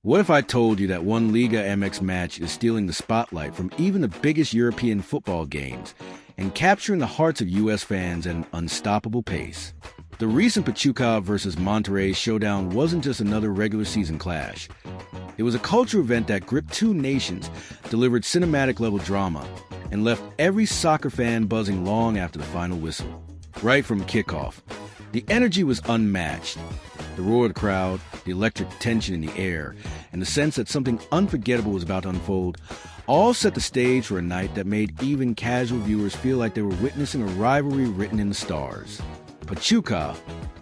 What if I told you that one Liga MX match is stealing the spotlight from even the biggest European football games and capturing the hearts of U.S. fans at an unstoppable pace? The recent Pachuca versus Monterrey showdown wasn't just another regular season clash. It was a cultural event that gripped two nations, delivered cinematic-level drama, and left every soccer fan buzzing long after the final whistle. Right from kickoff, the energy was unmatched. The roar of the crowd, the electric tension in the air, and the sense that something unforgettable was about to unfold all set the stage for a night that made even casual viewers feel like they were witnessing a rivalry written in the stars. Pachuca,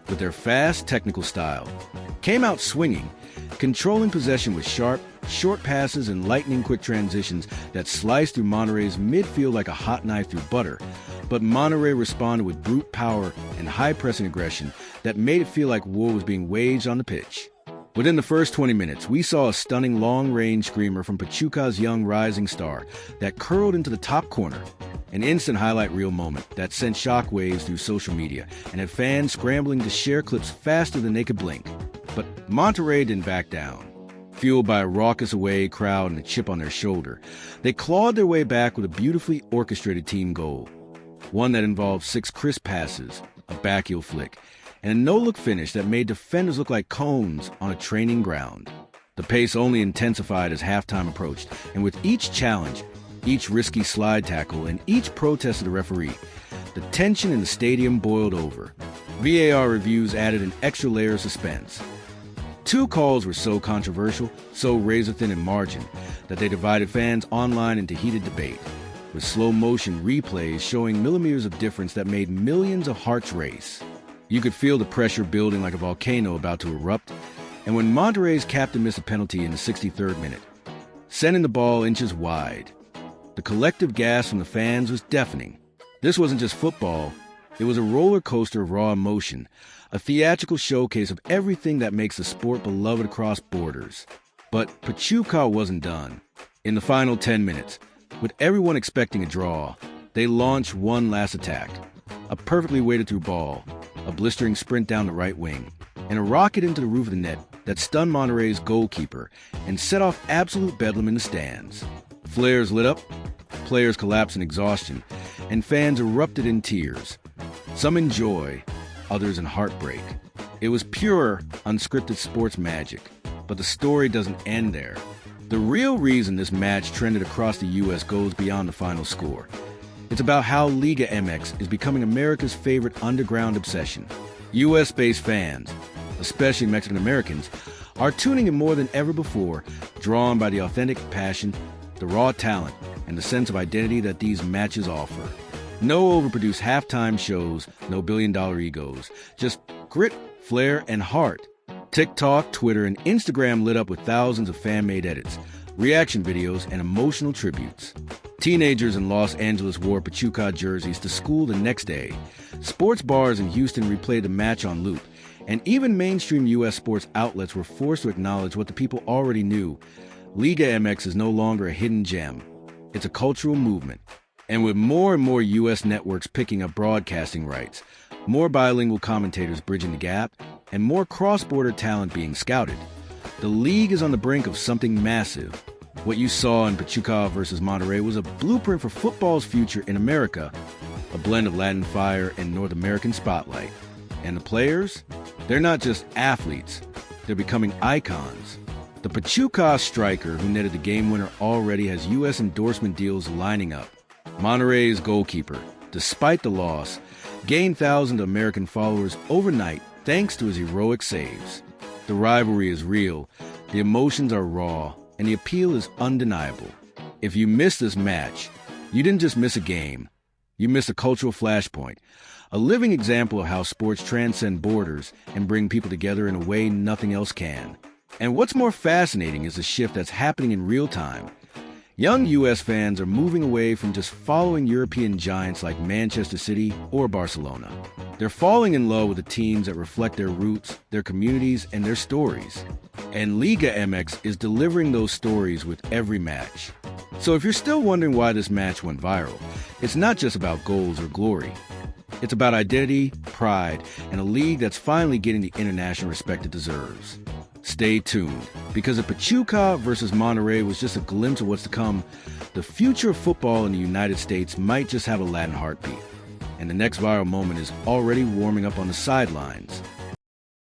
with their fast technical style, came out swinging, controlling possession with sharp, short passes and lightning-quick transitions that sliced through Monterrey's midfield like a hot knife through butter. But Monterrey responded with brute power and high-pressing aggression that made it feel like war was being waged on the pitch. Within the first 20 minutes, we saw a stunning long-range screamer from Pachuca's young rising star that curled into the top corner. An instant highlight reel moment that sent shockwaves through social media and had fans scrambling to share clips faster than they could blink. But Monterrey didn't back down. Fueled by a raucous away crowd and a chip on their shoulder, they clawed their way back with a beautifully orchestrated team goal. One that involved 6 crisp passes, a back-heel flick, and a no-look finish that made defenders look like cones on a training ground. The pace only intensified as halftime approached, and with each challenge, each risky slide tackle, and each protest of the referee, the tension in the stadium boiled over. VAR reviews added an extra layer of suspense. 2 calls were so controversial, so razor-thin in margin, that they divided fans online into heated debate, with slow-motion replays showing millimeters of difference that made millions of hearts race. You could feel the pressure building like a volcano about to erupt, and when Monterrey's captain missed a penalty in the 63rd minute, sending the ball inches wide, the collective gasp from the fans was deafening. This wasn't just football, it was a roller coaster of raw emotion, a theatrical showcase of everything that makes the sport beloved across borders. But Pachuca wasn't done. In the final 10 minutes, with everyone expecting a draw, they launched one last attack. A perfectly weighted through ball, a blistering sprint down the right wing, and a rocket into the roof of the net that stunned Monterrey's goalkeeper and set off absolute bedlam in the stands. Flares lit up, players collapsed in exhaustion, and fans erupted in tears. Some in joy, others in heartbreak. It was pure, unscripted sports magic, but the story doesn't end there. The real reason this match trended across the U.S. goes beyond the final score. It's about how Liga MX is becoming America's favorite underground obsession. U.S.-based fans, especially Mexican-Americans, are tuning in more than ever before, drawn by the authentic passion, the raw talent, and the sense of identity that these matches offer. No overproduced halftime shows, no billion-dollar egos, just grit, flair, and heart. TikTok, Twitter, and Instagram lit up with thousands of fan-made edits, reaction videos, and emotional tributes. Teenagers in Los Angeles wore Pachuca jerseys to school the next day. Sports bars in Houston replayed the match on loop, and even mainstream U.S. sports outlets were forced to acknowledge what the people already knew. Liga MX is no longer a hidden gem. It's a cultural movement. And with more and more U.S. networks picking up broadcasting rights, more bilingual commentators bridging the gap, and more cross-border talent being scouted, the league is on the brink of something massive. What you saw in Pachuca versus Monterrey was a blueprint for football's future in America, a blend of Latin fire and North American spotlight. And the players? They're not just athletes, they're becoming icons. The Pachuca striker who netted the game winner already has U.S. endorsement deals lining up. Monterrey's goalkeeper, despite the loss, gained thousands of American followers overnight thanks to his heroic saves. The rivalry is real, the emotions are raw, and the appeal is undeniable. If you missed this match, you didn't just miss a game. You missed a cultural flashpoint, a living example of how sports transcend borders and bring people together in a way nothing else can. And what's more fascinating is the shift that's happening in real time. Young U.S. fans are moving away from just following European giants like Manchester City or Barcelona. They're falling in love with the teams that reflect their roots, their communities, and their stories. And Liga MX is delivering those stories with every match. So if you're still wondering why this match went viral, it's not just about goals or glory. It's about identity, pride, and a league that's finally getting the international respect it deserves. Stay tuned, because if Pachuca versus Monterrey was just a glimpse of what's to come, the future of football in the United States might just have a Latin heartbeat. And the next viral moment is already warming up on the sidelines.